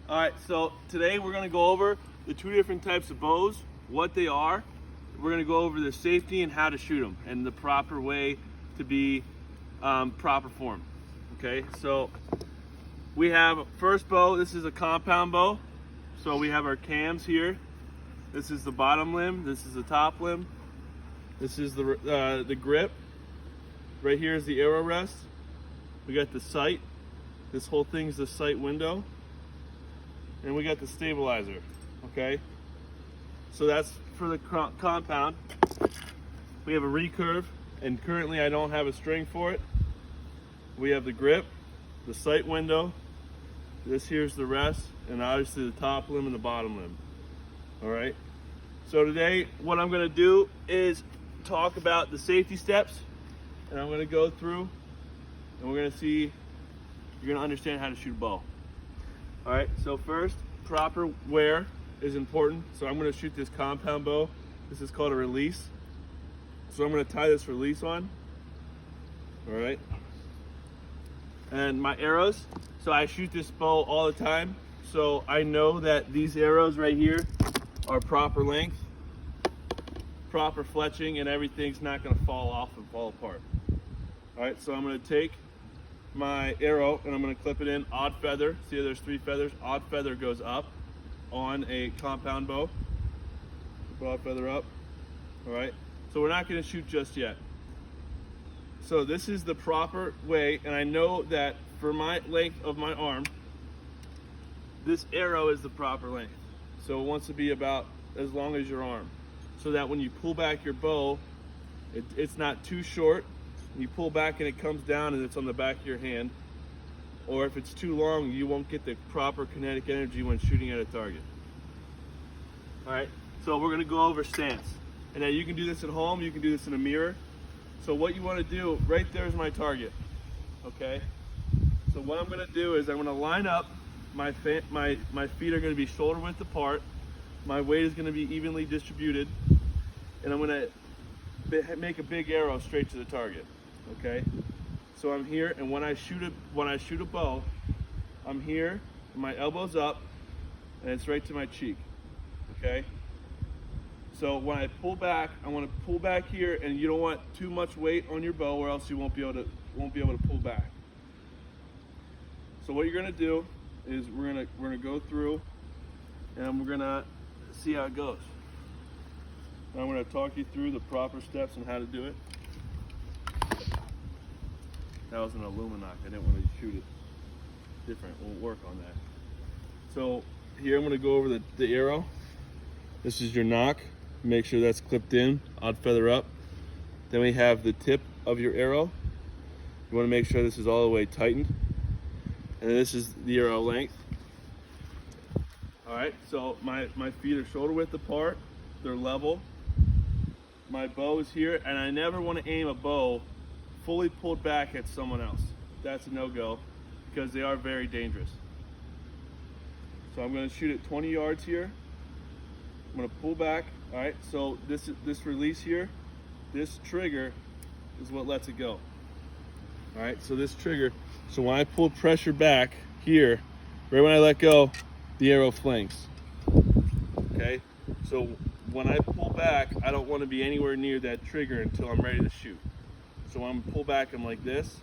All right, so today we're gonna go over the two different types of bows, what they are. We're gonna go over the safety and how to shoot them and the proper way to be proper form. Okay, so we have first bow. This is a compound bow. So we have our cams here. This is the bottom limb. This is the top limb. This is the grip. Right here is the arrow rest. We got the sight. This whole thing is the sight window. And we got the stabilizer. Okay. So that's for the compound. We have a recurve, and currently I don't have a string for it. We have the grip, the sight window. This here's the rest, and obviously the top limb and the bottom limb. All right. So today, what I'm going to do is talk about the safety steps, and I'm going to go through, and we're going to see. You're going to understand how to shoot a bow. All right. So first, proper wear is important. So I'm going to shoot this compound bow. This is called a release. So I'm going to tie this release on. All right. And my arrows. So I shoot this bow all the time. So I know that these arrows right here are proper length, proper fletching, and everything's not going to fall off and fall apart. All right. So I'm going to take my arrow and I'm going to clip it in odd feather. See, there's 3 feathers. Odd feather goes up on a compound bow. Odd feather up. All right. So we're not going to shoot just yet. So this is the proper way, and I know that for my length of my arm, this arrow is the proper length. So it wants to be about as long as your arm, so that when you pull back your bow, it's not too short. You pull back and it comes down and it's on the back of your hand. Or if it's too long, you won't get the proper kinetic energy when shooting at a target. All right, so we're gonna go over stance. And now you can do this at home, you can do this in a mirror. So what you wanna do, right there is my target, okay? So what I'm gonna do is I'm gonna line up, my feet are gonna be shoulder width apart, my weight is gonna be evenly distributed, and I'm gonna make a big arrow straight to the target. Okay, so I'm here, and when I shoot a bow, I'm here, my elbow's up, and it's right to my cheek. Okay, so when I pull back, I want to pull back here, and you don't want too much weight on your bow, or else you won't be able to pull back. So what you're gonna do is we're gonna go through, and we're gonna see how it goes. And I'm gonna talk you through the proper steps and how to do it. That was an Illuminati. I didn't want to shoot it different. We'll work on that. So here I'm going to go over the arrow. This is your nock. Make sure that's clipped in, odd feather up. Then we have the tip of your arrow. You want to make sure this is all the way tightened. And then this is the arrow length. All right, so my feet are shoulder width apart. They're level. My bow is here, and I never want to aim a bow fully pulled back at someone else. That's a no-go because they are very dangerous. So I'm going to shoot at 20 yards here. I'm going to pull back. All right, so this release here, this trigger is what lets it go. All right, so this trigger, so when I pull pressure back here, right when I let go, the arrow flings. Okay, so when I pull back, I don't want to be anywhere near that trigger until I'm ready to shoot. So when I pull back, I'm like this,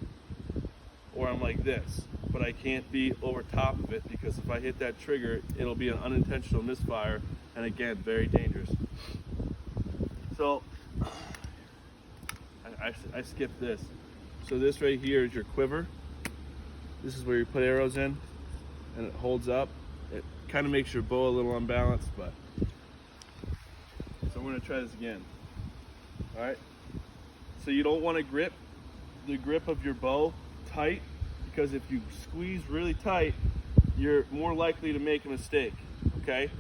or I'm like this, but I can't be over top of it because if I hit that trigger, it'll be an unintentional misfire, and again, very dangerous. So I skipped this. So this right here is your quiver. This is where you put arrows in, and it holds up. It kind of makes your bow a little unbalanced, but so we're gonna try this again. All right. So you don't want to grip the grip of your bow tight, because if you squeeze really tight, you're more likely to make a mistake. Okay.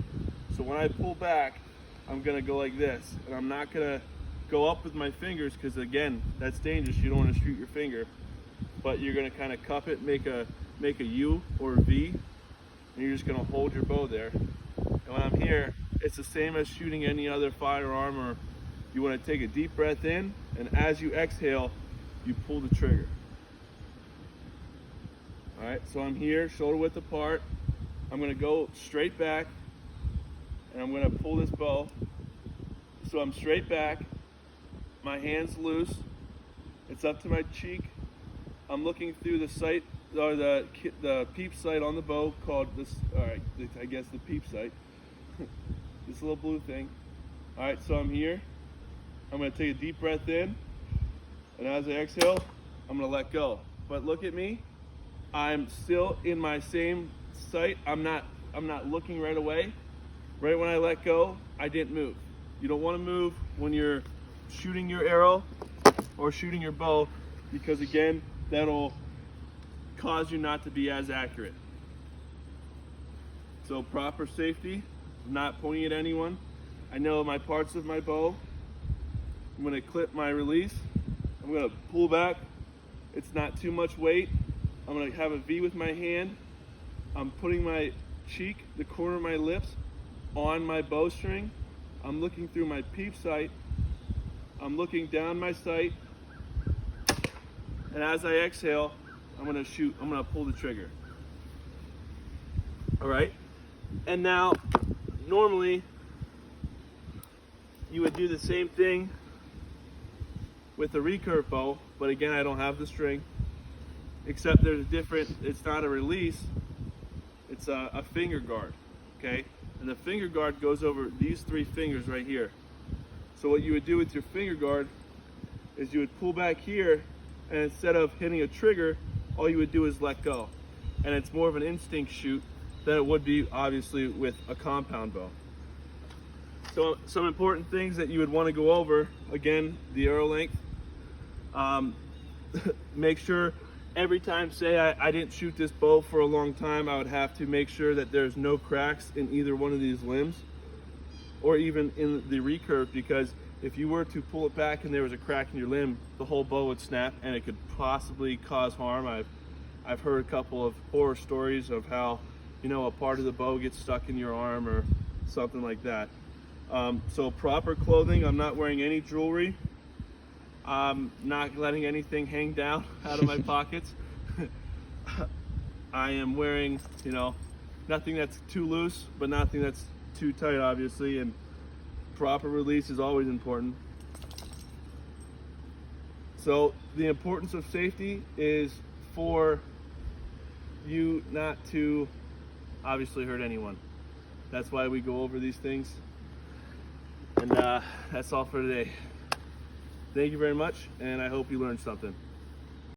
So when I pull back, I'm gonna go like this, and I'm not gonna go up with my fingers because again, that's dangerous. You don't want to shoot your finger, but you're gonna kind of cup it, make a U or a V, and you're just gonna hold your bow there. And when I'm here, it's the same as shooting any other firearm. Or you want to take a deep breath in, and as you exhale, you pull the trigger. All right, so I'm here, shoulder width apart. I'm gonna go straight back and I'm gonna pull this bow. So I'm straight back, my hand's loose, it's up to my cheek. I'm looking through the sight, or the peep sight on the bow called this, alright, I guess the peep sight. This little blue thing. Alright, so I'm here. I'm going to take a deep breath in, and as I exhale, I'm going to let go. But look at me. I'm still in my same sight. I'm not looking right away. Right when I let go, I didn't move. You don't want to move when you're shooting your arrow or shooting your bow, because again, that'll cause you not to be as accurate. So proper safety, not pointing at anyone. I know my parts of my bow. I'm going to clip my release. I'm going to pull back. It's not too much weight. I'm going to have a V with my hand. I'm putting my cheek, the corner of my lips, on my bowstring. I'm looking through my peep sight. I'm looking down my sight. And as I exhale, I'm going to shoot. I'm going to pull the trigger. All right. And now, normally, you would do the same thing with a recurve bow, but again, I don't have the string, except there's a different, it's not a release, it's a finger guard, okay? And the finger guard goes over these three fingers right here. So what you would do with your finger guard is you would pull back here, and instead of hitting a trigger, all you would do is let go. And it's more of an instinct shoot than it would be, obviously, with a compound bow. So some important things that you would want to go over, again, the arrow length. Make sure every time, say I didn't shoot this bow for a long time, I would have to make sure that there's no cracks in either one of these limbs, or even in the recurve, because if you were to pull it back and there was a crack in your limb, the whole bow would snap and it could possibly cause harm. I've heard a couple of horror stories of how, you know, a part of the bow gets stuck in your arm or something like that. So proper clothing. I'm not wearing any jewelry. I'm not letting anything hang down out of my pockets. I am wearing, you know, nothing that's too loose, but nothing that's too tight, obviously, and proper release is always important. So the importance of safety is for you not to obviously hurt anyone. That's why we go over these things. And that's all for today. Thank you very much, and I hope you learned something.